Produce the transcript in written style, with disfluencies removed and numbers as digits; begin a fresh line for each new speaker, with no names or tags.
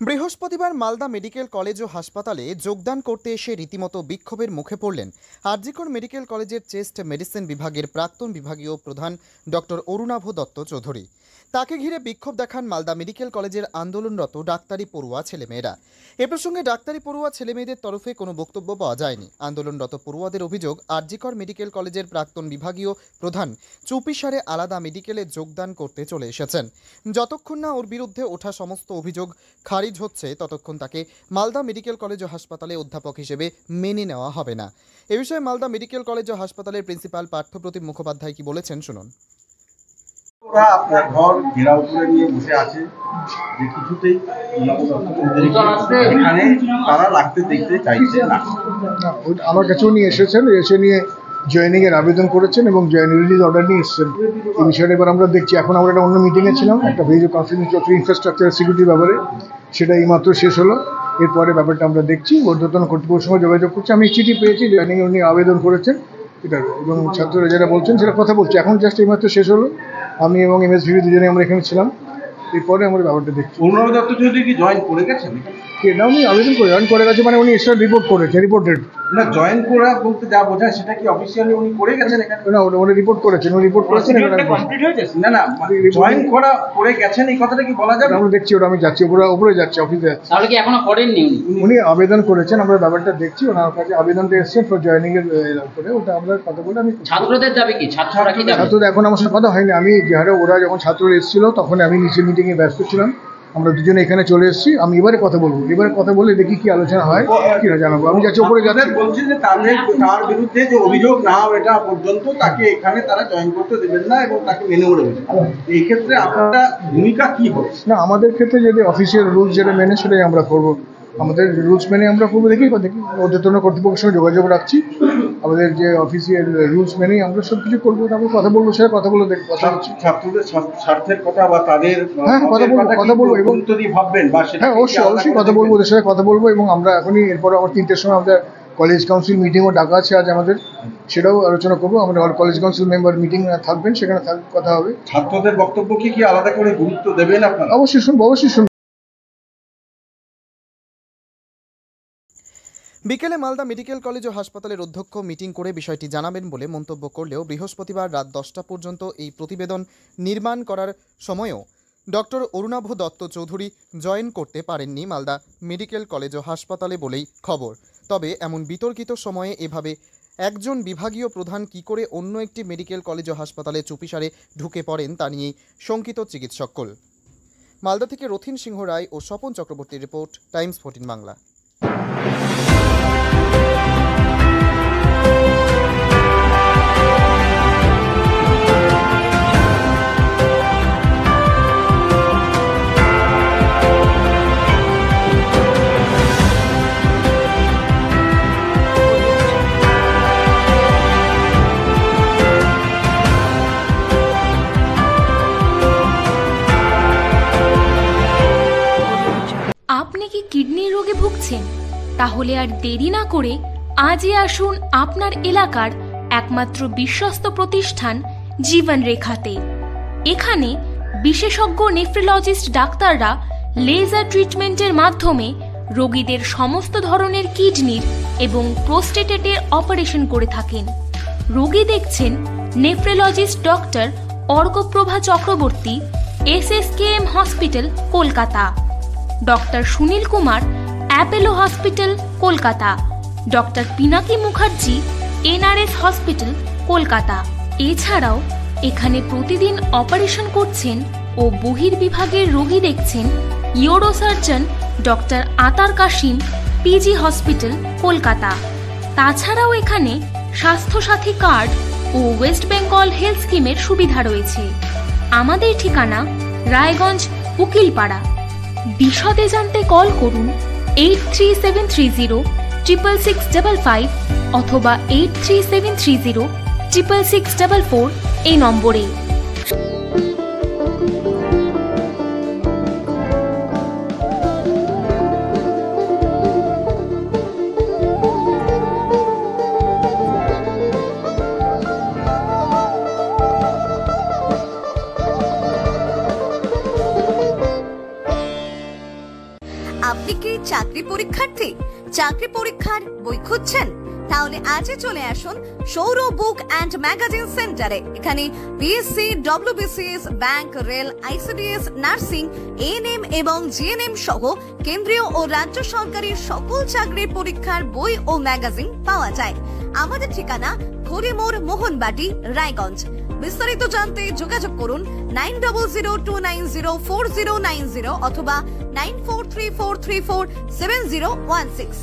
বৃহস্পতিবার Malda medical college ও হাসপাতালে যোগদান করতে এসে রীতিমতো বিক্ষোভের মুখে পড়লেন আরজিকর মেডিকেল কলেজের চেস্ট মেডিসিন বিভাগের প্রাক্তন বিভাগীয় প্রধান ডক্টর অরুণাভ দত্ত চৌধুরী। তাকে ঘিরে বিক্ষোভ দেখান মালদা মেডিকেল কলেজের আন্দোলনরত ডাক্তারি পড়ুয়া ছেলেমেয়েরা। এ প্রসঙ্গে ডাক্তারি পড়ুয়া ছেলেমেয়েদের তরফে কোনো বক্তব্য পাওয়া যায়নি। আন্দোলনরত পড়ুয়াদের অভিযোগ, আরজিকর মেডিকেল কলেজের প্রাক্তন বিভাগীয় প্রধান চুপিসারে আলাদা মেডিকেলে যোগদান করতে চলে এসেছেন। যতক্ষণ না ওর বিরুদ্ধে ওঠা সমস্ত অভিযোগ খারিজ হচ্ছে ততক্ষণ তাকে মালদা মেডিকেল কলেজ ও হাসপাতালে অধ্যাপক হিসেবে মেনে নেওয়া হবে না। এ বিষয়ে মালদা মেডিকেল কলেজ ও হাসপাতালের প্রিন্সিপাল পার্থপ্রতিম মুখোপাধ্যায় কি বলেছেন শুনুন।
ওরা ঘর ঘেরাও করে নিয়ে বসে আছে যে কিছুতেই এখানে তারা রাখতে দেখতে চাইছে না।
আমার কাছেও নিয়ে এসেছেন, এসে নিয়ে জয়েনিং এর আবেদন করেছেন এবং জয়েনিং রিলিজ অর্ডার নিয়ে এসেছেন। এই বিষয়টা এবার আমরা দেখছি। এখন আমরা একটা অন্য মিটিংয়ে ছিলাম, একটা ভিডিও কনফারেন্স ইনফ্রাস্ট্রাকচার সিকিউরিটির ব্যাপারে, সেটা এইমাত্র শেষ হলো। এরপরে ব্যাপারটা আমরা দেখছি, ঊর্ধ্বতন কর্তৃপক্ষের সঙ্গে যোগাযোগ করছি। আমি চিঠি পেয়েছি, জয়েনিং উনি আবেদন করেছেন এটা, এবং ছাত্ররা যারা বলছেন সেটা কথা বলছি। এখন জাস্ট এইমাত্র শেষ হলো। আমি এবং এমএসভিবি দুজনে আমরা এখানে ছিলাম। এরপরে আমরা ব্যাপারটা দেখছি।
অরুণাভ দত্ত চৌধুরী কি জয়েন করে গেছেন?
না, উনি আবেদন করে জয়েন করে গেছে, মানে উনি এক্সট্রা রিপোর্ট করেছে, রিপোর্টেড
না। জয়েন করা বলতে যা বোঝায় সেটা কি অফিসিয়ালি উনি করে গেছেন এখানে?
না, উনি রিপোর্ট করেছেন, উনি রিপোর্ট করেছেন এখানে
কমপ্লিট হয়ে গেছে। না, জয়েন করা করে গেছেন এই কথাটা কি বলা যাবে?
আমরা দেখছি, ওটা আমি যাচ্ছি, উপরে যাচ্ছি অফিসে।
তাহলে কি এখনো করেননি?
উনি আবেদন করেছেন, আমরা ব্যাপারটা দেখছি। ওনার কাছে আবেদনটা এসেছে ফর জয়েনিং এর করে, ওটা আমরা কথা বলে আমি
ছাত্রদের যাবে কি? ছাত্ররা কি যাবে?
ছাত্রদের এখন আমার সাথে কথা হয়নি। আমি যে হারে ওরা যখন ছাত্ররা এসেছিল তখন আমি নিচে মিটিংয়ে ব্যস্ত ছিলাম। আমরা দুজনে এখানে চলে এসেছি। আমি এবারে কথা বলবো, এবারে কথা বলে দেখি কি আলোচনা হয়, কি না জানাবো। আমি যাচ্ছি উপরে যাচ্ছি।
বলছি যে তার বিরুদ্ধে যে অভিযোগ না এটা পর্যন্ত তাকে এখানে তারা জয়েন করতে দেবেন না এবং তাকে মেনে নেবেন। এই ক্ষেত্রে আপনারা ভূমিকা কি হবে? না,
আমাদের ক্ষেত্রে যদি অফিসিয়াল রুলস যেটা মেনে সেটাই আমরা করবো। আমাদের রুলস মেনে আমরা করবো। দেখি ঊর্ধ্বতন কর্তৃপক্ষের সঙ্গে যোগাযোগ রাখছি। আমাদের যে অফিসিয়াল রুলস মেনেই আমরা সব কিছু করবো। তারপর কথা বলবো, সেটা কথা বলে দেখি।
ছাত্রদের স্বার্থের কথা বা তাদের
কথা বলবো এবং
যদি ভাববেন বা সেটা
অবশ্যই কথা বলবো, ওদের সাথে কথা বলবো। এবং আমরা এখনই এরপরে আমার 3টের সময় আমাদের কলেজ কাউন্সিল মিটিংও ডাকা আছে আজ আমাদের, সেটাও আলোচনা করবো। আমাদের কলেজ কাউন্সিল মেম্বার মিটিং থাকবেন, সেখানে কথা হবে।
ছাত্রদের বক্তব্য কি আলাদা করে গুরুত্ব দেবেন আপনারা?
অবশ্যই শুনবো, অবশ্যই শুনবো।
বিকেলে মালদা মেডিকেল কলেজ ও হাসপাতালের অধ্যক্ষ মিটিং করে বিষয়টি জানাবেন বলে মন্তব্য করলেও বৃহস্পতিবার রাত 10টা পর্যন্ত এই প্রতিবেদন নির্মাণ করার সময়ও ডক্টর অরুণাভ দত্ত চৌধুরী জয়েন করতে পারেননি মালদা মেডিকেল কলেজ ও হাসপাতালে বলেই খবর। তবে এমন বিতর্কিত সময়ে এভাবে একজন বিভাগীয় প্রধান কি করে অন্য একটি মেডিকেল কলেজ ও হাসপাতালে চুপিসারে ঢুকে পড়েন তা নিয়েই শঙ্কিত চিকিৎসকল। মালদা থেকে রথিন সিংহ রায় ও স্বপন চক্রবর্তীর রিপোর্ট, টাইমস 14 বাংলা।
আপনি কি কিডনি রোগে ভুগছেন? তাহলে আর দেরি না করে আজই আসুন আপনার এলাকার একমাত্র বিশ্বস্ত প্রতিষ্ঠান জীবন রেখাতে। এখানে বিশেষজ্ঞ নেফ্রোলজিস্ট ডাক্তাররা লেজার ট্রিটমেন্টের মাধ্যমে রোগীদের সমস্ত ধরনের কিডনির এবং প্রোস্টেটের অপারেশন করে থাকেন। রোগী দেখছেন nephrologist doctor Arkaprava Chakraborty, SSKM hospital, Kolkata. Doctor Sunil Kumar, Apollo hospital, Kolkata. Doctor Pinaki Mukherjee, NRS hospital, Kolkata. এছাড়াও এখানে প্রতিদিন অপারেশন করছেন ও বহির্বিভাগের রোগী দেখছেন ইউরোসার্জন ডক্টর আতার কাশিম, PG হসপিটাল, কলকাতা। তাছাড়াও এখানে স্বাস্থ্যসাথী কার্ড ও ওয়েস্ট বেঙ্গল হেলথ স্কিমের সুবিধা রয়েছে। আমাদের ঠিকানা রায়গঞ্জ, উকিলপাড়া। বিশদে জানতে কল করুন 8373066655 অথবা 8373066644 এই নম্বরে।
আপনি কি চাকরি পরীক্ষার্থী? চাকরি পরীক্ষার বই খুঁজছেন? তাহলে আজই চলে আসুন সৌর বুক অ্যান্ড ম্যাগাজিন সেন্টারে। এখানে BSc, WBCS, bank, rail, ICDS, nursing, ANM এবং জিএনএম সহ কেন্দ্রীয় ও রাজ্য সরকারের সকল চাকরির পরীক্ষার বই ও ম্যাগাজিন পাওয়া যায়। আমাদের ঠিকানা খড়িমোড়, মোহনবাটি, রায়গঞ্জ। বিস্তারিত জানতে যোগাযোগ করুন 9002904090 অথবা 9434347016।